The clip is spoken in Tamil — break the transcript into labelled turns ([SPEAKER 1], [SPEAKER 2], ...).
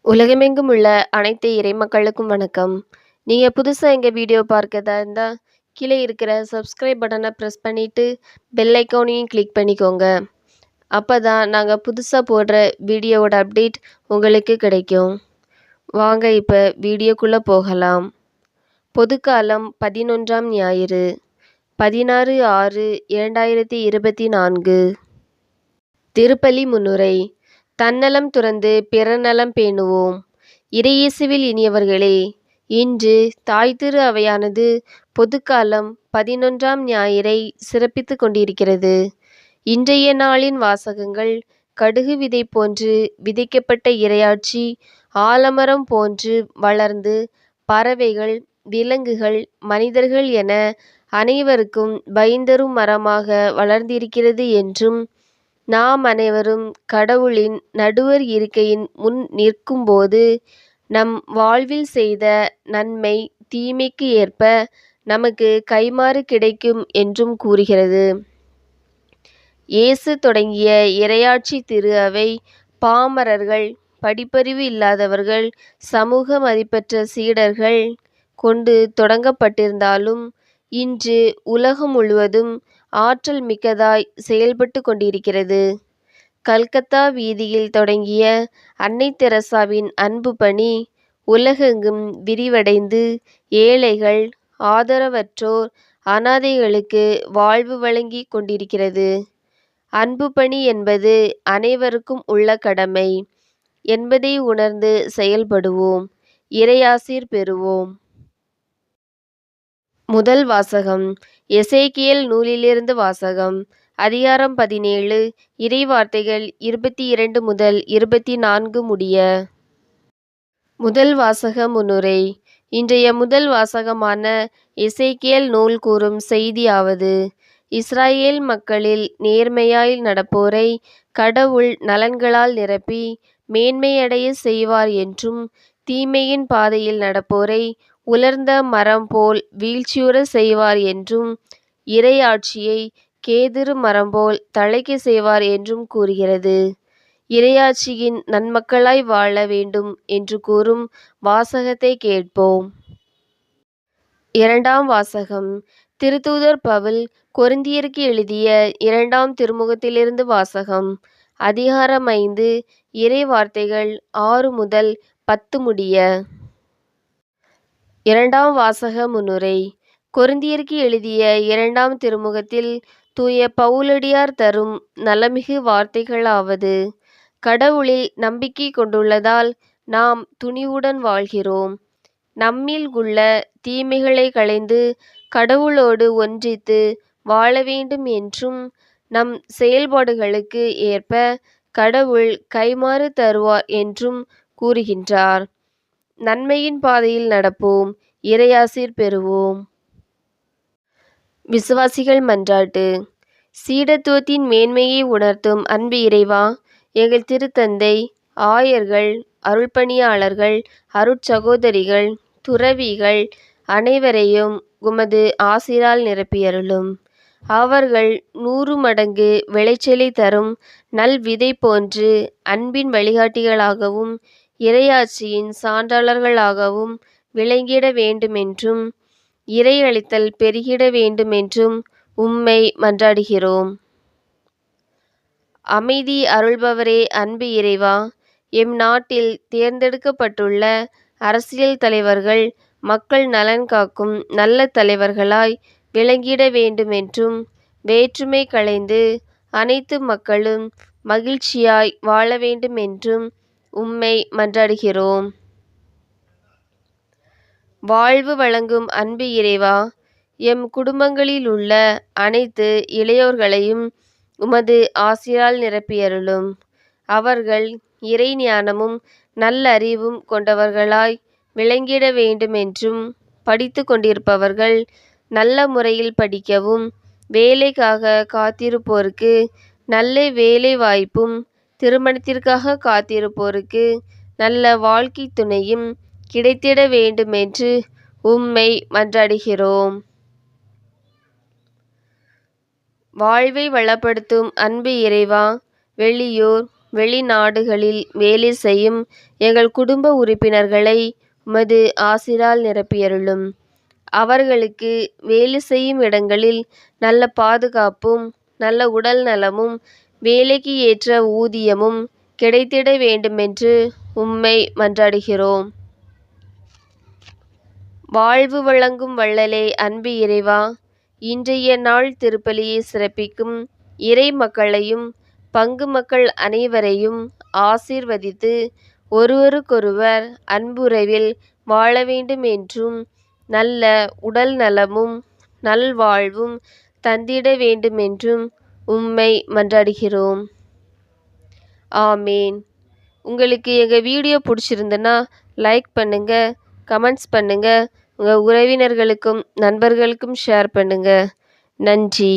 [SPEAKER 1] உலகமெங்கும் உள்ள அனைத்து இறைமக்களுக்கும் வணக்கம். நீங்க புதுசா எங்க வீடியோ பார்க்கறதா இருந்தா, கீழே இருக்கிற சப்ஸ்கிரைப் பட்டனை பிரஸ் பண்ணிட்டு, பெல் ஐகானையும் கிளிக் பண்ணிக்கோங்க. அப்பதான் நாங்க புதுசா போடுற வீடியோவோட அப்டேட் உங்களுக்கு கிடைக்கும். வாங்க இப்ப வீடியோக்குள்ள போகலாம். பொதுக்காலம் 11ஆம் ஞாயிறு 16/6/2024 திருப்பலி முன்னுரை. தன்னலம் துறந்து பிறநலம் பேணுவோம். இறையேசுவில் இனியவர்களே, இன்று தாய்திரு அவையானது பொதுக்காலம் 11ஆம் ஞாயிறை சிறப்பித்துக் கொண்டிருக்கிறது. இன்றைய நாளின் வாசகங்கள் கடுகு விதை போன்று விதைக்கப்பட்ட இறையாட்சி ஆலமரம் போன்று வளர்ந்து பறவைகள், விலங்குகள், மனிதர்கள் என அனைவருக்கும் பயன்தரும் மரமாக வளர்ந்திருக்கிறது என்றும், நாம் அனைவரும் கடவுளின் நடுவர் இருக்கையின் முன் நிற்கும்போது நம் வாழ்வில் செய்த நன்மை தீமைக்கு ஏற்ப நமக்கு கைம்மாறு கிடைக்கும் என்றும் கூறுகிறது. இயேசு தொடங்கிய இறையாட்சி திரு அவை பாமரர்கள், படிப்பறிவு இல்லாதவர்கள், சமூக மதிப்பற்ற சீடர்கள் கொண்டு தொடங்கப்பட்டிருந்தாலும் இன்று உலகம் முழுவதும் ஆற்றல் மிக்கதாய் செயல்பட்டு கொண்டிருக்கிறது. கல்கத்தா வீதியில் தொடங்கிய அன்னை தெரசாவின் அன்பு பணி உலகெங்கும் விரிவடைந்து ஏழைகள், ஆதரவற்றோர், அனாதைகளுக்கு வாழ்வு வழங்கி கொண்டிருக்கிறது. அன்பு பணி என்பது அனைவருக்கும் உள்ள கடமை என்பதை உணர்ந்து செயல்படுவோம். இறையாசீர் பெறுவோம். முதல் வாசகம் எசேக்கியேல் நூலிலிருந்து வாசகம். அதிகாரம் 17 இறைவார்த்தைகள் 22 முதல் 24 முடிய. முதல் வாசக முன்னுரை. இன்றைய முதல் வாசகமான எசேக்கியேல் நூல் கூறும் செய்தியாவது: இஸ்ராயேல் மக்களில் நேர்மையாய் நடப்போரை கடவுள் நலன்களால் நிரப்பி மேன்மையடைய செய்வார் என்றும், தீமையின் பாதையில் நடப்போரை உலர்ந்த மரம் போல் வீழ்ச்சியுறச் செய்வார் என்றும், இறையாட்சியை கேதுரு மரம் போல் தழைக்கச் செய்வார் என்றும் கூறுகிறது. இறையாட்சியின் நன்மக்களாய் வாழ வேண்டும் என்று கூறும் வாசகத்தை கேட்போம். இரண்டாம் வாசகம். திருத்தூதர் பவுல் கொரிந்தியருக்கு எழுதிய 2ஆம் திருமுகத்திலிருந்து வாசகம். அதிகாரம் 5 இறைவார்த்தைகள் 6 முதல் 10 முடிய. இரண்டாம் வாசக முன்னுரை. கொரிந்தியருக்கு எழுதிய 2ஆம் திருமுகத்தில் தூய பவுலடியார் தரும் நலமிகு வார்த்தைகளாவது: கடவுளில் நம்பிக்கை கொண்டுள்ளதால் நாம் துணிவுடன் வாழ்கிறோம். நம்மில் உள்ள தீமைகளை களைந்து கடவுளோடு ஒன்றித்து வாழ வேண்டும் என்றும், நம் செயல்பாடுகளுக்கு ஏற்ப கடவுள் கைம்மாறு தருவார் என்றும் கூறுகின்றார். நன்மையின் பாதையில் நடப்போம். இறையாசீர் பெறுவோம். விசுவாசிகள் மன்றாட்டு. சீடத்துவத்தின் மேன்மையை உணர்த்தும் அன்பு இறைவா, எங்கள் திருத்தந்தை, ஆயர்கள், அருள்பணியாளர்கள், அருட்சகோதரிகள், துறவிகள் அனைவரையும் உமது ஆசிரால் நிரப்பியருளும். அவர்கள் 100 மடங்கு விளைச்சலை தரும் நல் விதை போன்று அன்பின் வழிகாட்டிகளாகவும் இறையாட்சியின் சான்றாளர்களாகவும் விளங்கிட வேண்டுமென்றும், இறை அளித்தல் பெருகிட வேண்டுமென்றும் உம்மை மன்றாடுகிறோம். அமைதி அருள்பவரே, அன்பு இறைவா, எம் நாட்டில் தேர்ந்தெடுக்கப்பட்டுள்ள அரசியல் தலைவர்கள் மக்கள் நலன் காக்கும் நல்ல தலைவர்களாய் விளங்கிட வேண்டுமென்றும், வேற்றுமை களைந்து அனைத்து மக்களும் மகிழ்ச்சியாய் வாழ வேண்டுமென்றும் உம்மை மன்றாடுகிறோம். வாழ்வு வழங்கும் அன்பு இறைவா, எம் குடும்பங்களிலுள்ள அனைத்து இளையோர்களையும் உமது ஆசிரால் நிரப்பியருளும். அவர்கள் இறை ஞானமும் நல்லறிவும் கொண்டவர்களாய் விளங்கிட வேண்டுமென்றும், படித்து கொண்டிருப்பவர்கள் நல்ல முறையில் படிக்கவும், வேலைக்காக காத்திருப்போருக்கு நல்ல வேலை வாய்ப்பும், திருமணத்திற்காக காத்திருப்போருக்கு நல்ல வாழ்க்கை துணையும் கிடைத்திட வேண்டுமென்று உம்மை மன்றாடுகிறோம். வாழ்வை வளப்படுத்தும் அன்பு இறைவா, வெளியோர், வெளிநாடுகளில் வேலை செய்யும் எங்கள் குடும்ப உறுப்பினர்களை உமது ஆசிரால் நிரப்பியருளும். அவர்களுக்கு வேலை செய்யும் இடங்களில் நல்ல பாதுகாப்பும் நல்ல உடல் நலமும் வேலைக்கு ஏற்ற ஊதியமும் கிடைத்திட வேண்டுமென்று உம்மை மன்றாடுகிறோம். வாழ்வு வழங்கும் வள்ளலே, அன்பு இறைவா, இன்றைய நாள் திருப்பலியை சிறப்பிக்கும் இறை மக்களையும் பங்கு மக்கள் அனைவரையும் ஆசீர்வதித்து ஒருவருக்கொருவர் அன்புறவில் வாழ வேண்டும் என்றும் நல்ல உடல் நலமும் நல்வாழ்வும் தந்திட வேண்டுமென்றும் உம்மை மன்றாடுகிறோம். ஆமேன். உங்களுக்கு எங்கள் வீடியோ பிடிச்சிருந்துன்னா லைக் பண்ணுங்கள், கமெண்ட்ஸ் பண்ணுங்கள், உங்கள் உறவினர்களுக்கும் நண்பர்களுக்கும் ஷேர் பண்ணுங்கள். நன்றி.